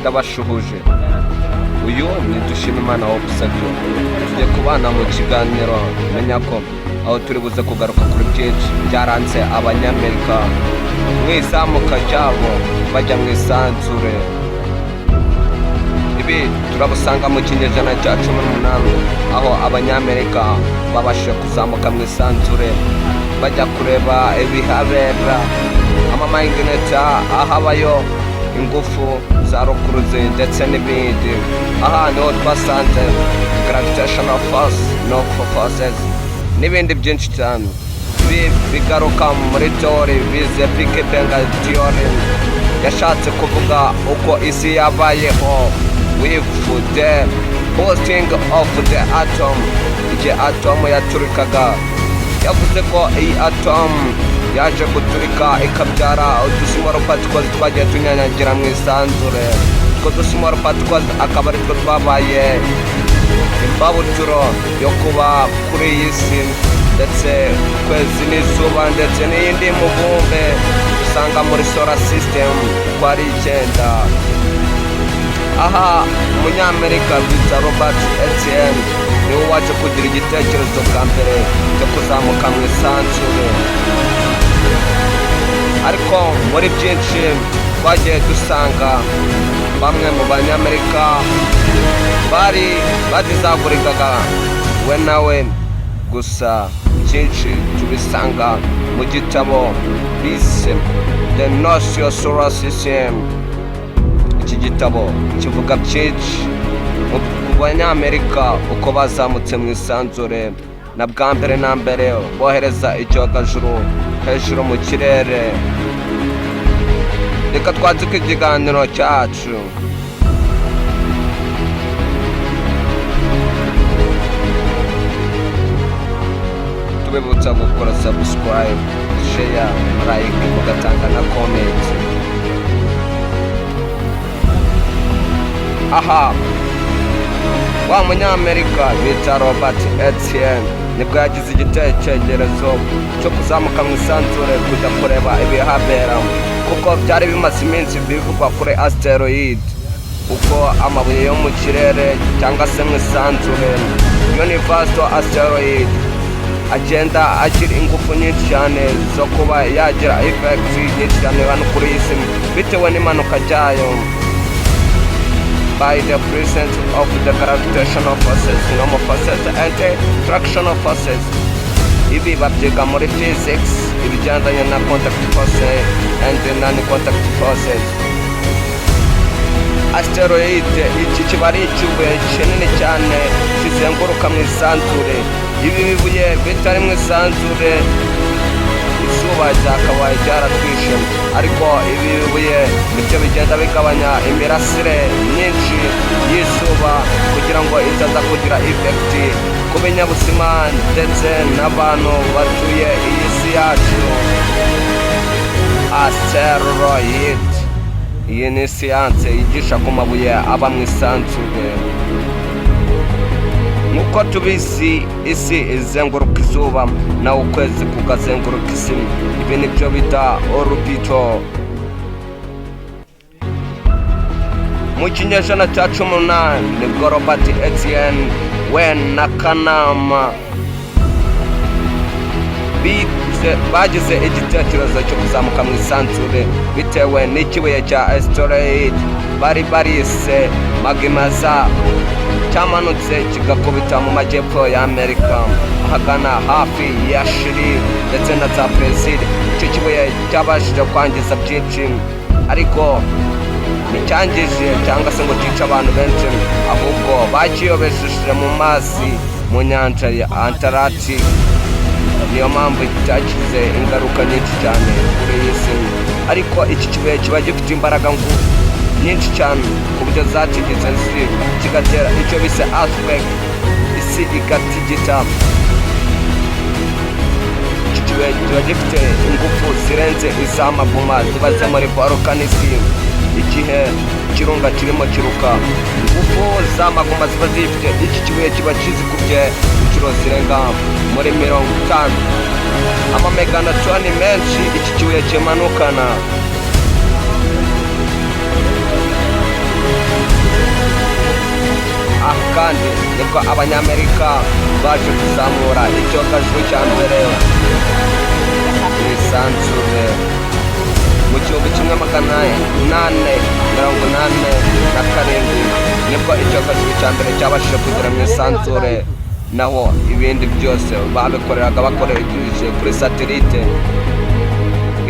ndabashuhuje. Uyu ni Dushimimana Obsavio. Tugiye kubana mu kiganiro menya ko aho turi buze kugaruka kuri byinshi byaranze abanyamerika mu izamuka ryabo bajya mu isanzure. Ibi turabusanga mu kinyejana cya 18 aho abanyamerika babashije kuzamuka mu isanzure bajya kureba ibihabera, amamayingineta ahabayo ingufu za rukuruzi ndetse n'ibindi. Aha niho twasanze gravitational force, no forces n'ibindi byinshi cyane. Ibi bigaruka muri teori bize Big Bang theory, yashatse kuvuga uko isi yabayeho with the bursting of the atom. Igihe atom yaturikaga, yavuze ko iyi atom yaje guturika ikabyara udusmall particles twagiye tunyanyagira mu isanzure. Utwo dusmall particles akaba ari two twabaye imbabuturo yo kuba kuri iyi si, ndetse kwezi n'izuba ndetse n'iyindi mubumbe usanga muri solar system ko ari 9. Aha umunyamerika bita Robert Etienne niwe waje kugira igitekerezo bwa mbere cyo kuzamuka mu isanzure. Ariko muri byinshi twagiye dusanga bamwe mu banyamerika bari badizagurikaga we nawe, gusa byinshi tubisanga mu gitabo bise The Notion Solar System. Iki gitabo kivuga byinshi ku banyamerika uko bazamutse mu isanzure, na bwa mbere na mbere bohereza icyogajuru hejuru mu kirere. Reka twandike ikiganiro cyacu. Tubibutsa gukora subscribe, share, like, mugatanga na comment. Aha wa munyamerika bita Robert Etienne nibwo yagize igitekerezo cyo kuzamuka mu isanzure kujya kureba ibihabera, kuko byari bimaze iminsi bivugwa kuri asteroid uko amabuye yo mu kirere cyangwa se mu isanzure universal asteroid agenda agira ingufu nyinshi cyane zo kuba yagira effect nyinshi cyane hano kuri iyi si bitewe n'impanuka ryayo by the presence of the gravitational forces, normal forces and the fractional forces. Ibi babyiga muri physics, ibijyanye na contact forces and non-contact forces. Asteroid iki kiba ari ikibuye kinini cyane kizenguruka mu isanzure. Ibi bibuye bitari mu isanzure izuba ryakabaye ryaratwishe, ariko ibi bibuye nibyo bigenda bigabanya imirasire myinshi y'izuba kugira ngo itaza kugira effect ku binyabuzima ndetse n'abantu batuye iyi si yacu. Asteroid, iyi ni siyanse yigisha ku mabuye aba mu isanzure. Nuko tubizi isi izenguruka izuba naho ukwezi kukazenguruka isi. Ibi nibyo bita orbito. Mu kinyejana cya 18 nibwo Robert Etienne we na Kanama bagize igitekerezo cyo kuzamuka mu isanzure bitewe n'ikibuye cya asteroid bari barise magmaza cyamanutse kigakubita mu majyepfo ya Amerika ahagana hafi ya Chile ndetse na za Brazil. Icyo kibuye cyabashije kwangiza byinshi, ariko nticyangije cyangwa se ngo cyice abantu benshi, ahubwo bakiyobejeje mu mazi mu nyanja ya Atlantic. Niyo mpamvu cyagize ingaruka nyinshi cyane kuri iyi si. Ariko iki kibuye kiba gifite imbaraga nyinshi cyane ku buryo zatigeze isi kigatera icyo bise earthquake, isi igatigita. Iki kibuye kiba gifite ingufu zirenze iz'amaguma ziba ziri muri volcanism. Igihe ikirunga kirimo kiruka, ingufu z'amaguma ziba zifite iki kibuye kiba kizikubye inshuro zirenga muri 50 amameganatoni menshi iki kibuye kimanukana. nibwo abanyamerika baje kuzamura icyogajuru cya mbere mu isanzure mu gihumbi kimwe magana 887 nibwo icyogajuru cya mbere cyabashije kugera mu isanzure, naho ibindi byose babikoreraga bakoresheje kuri satelite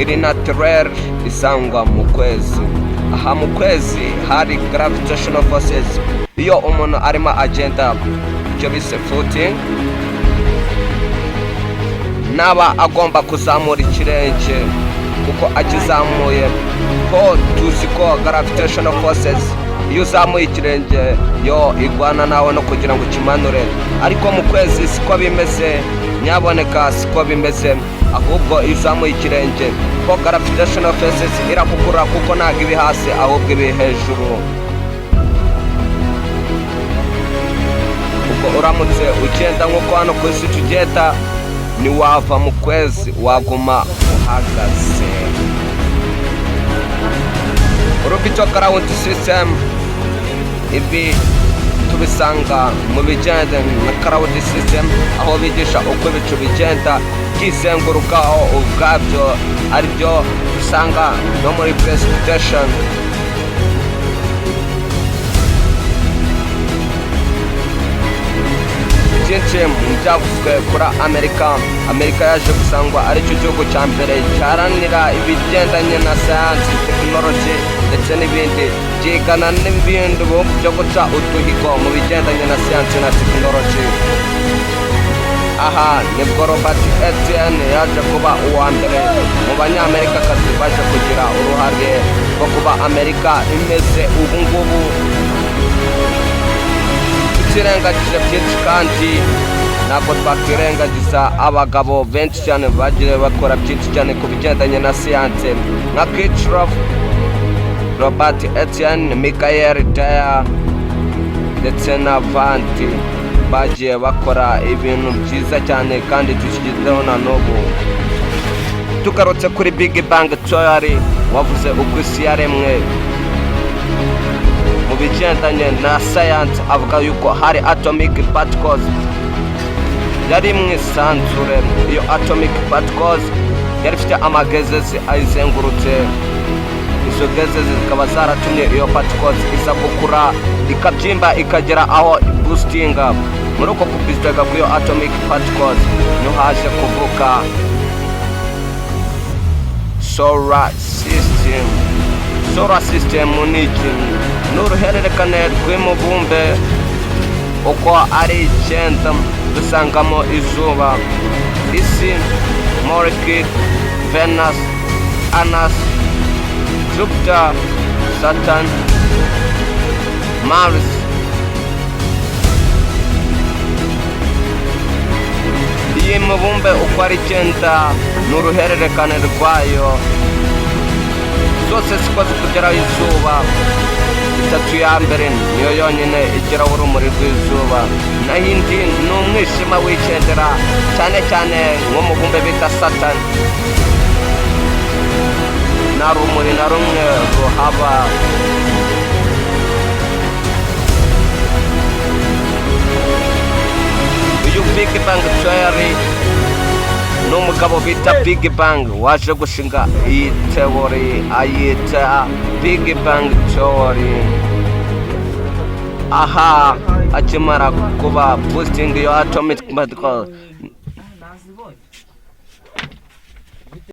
iri naturel isangwa mu kwezi. Aha mu kwezi hari gravitational forces. Iyo umuntu arimo agenda icyo bise footing, naba agomba kuzamura ikirenge, kuko akizamuye ko tuzi ko gravitational forces iyo uzamuye ikirenge yo igwana nawe no kugira ngo ukimanure, ariko mu kwezi siko bimeze, nyaboneka siko bimeze, ahubwo iyo uzamuye ikirenge ko gravitational forces irakugura, kuko ntabwo ibi hasi ahubwo ibi hejuru. Ubwo uramutse ugenda nk'uko hano ku isi tugenda, niwava mu kwezi waguma uhagaze. Orbital ground system, ibi tubisanga mu bijyanye na cloud system, aho bigisha uko ibicu bigenda byizengurukaho ubwabyo, aribyo dusanga no muri precipitation. Byinshi mu byavuzwe kuri Amerika yaje gusangwa aricyo gihugu cya mbere cyaranira ibigendanye na science, technology ndetse n'ibindi, byigana n'ibindi byo guca uduhigo mu bigendanye na science na technology. Aha nibwo Robert Etienne yaje kuba uwa mbere mu banyamerikakazi baje kugira uruhare rwo kuba Amerika imeze ubu ngubu. Tutirengagije byinshi kandi ntabwo twakwirengagiza abagabo benshi cyane bagiye bakora byinshi cyane ku bigendanye na siyanse, nka Kirchhoff, Robert Etienne, Michael Dyer ndetse n'abandi bagiye bakora ibintu byiza cyane kandi dushyizeho na n'ubu. Tugarutse kuri Big Bang Theory, wavuze uko isi yaremwe mu bigendanye na science, avuga yuko hari atomic particles yari mu isanzure. Iyo atomic particles yari ifite amagezezi ayizengurutse, izo gezezi zikaba zaratumye iyo particles isa gukura ikabyimba ikagera aho boostinga. Muri uko kubistega kw'iyo atomic particles niho haje kuvuka solar system. Solar system ni uruhererekane rw'imibumbe uko ari 9 dusangamo izuba, isi, Mercury, Venus, Uranus, Jupiter, Saturn, Mars. Iyi mibumbe uko ari 9 n'uruhererekane rwayo, zose zikoze kugeraho izuba. Itatu ya mbere niyo yonyine igeraho urumuri rw'izuba, naho indi ni umwijima w'icyendera, cyane cyane nk'umubumbe bita Saturn, nta rumuri na rumwe ruhaba. Uyu Big Bang Theory ni umugabo bita Big Bang waje gushinga iyi theory ayita Big Bang Theory. Aha akimara kuba boosting your atomic particle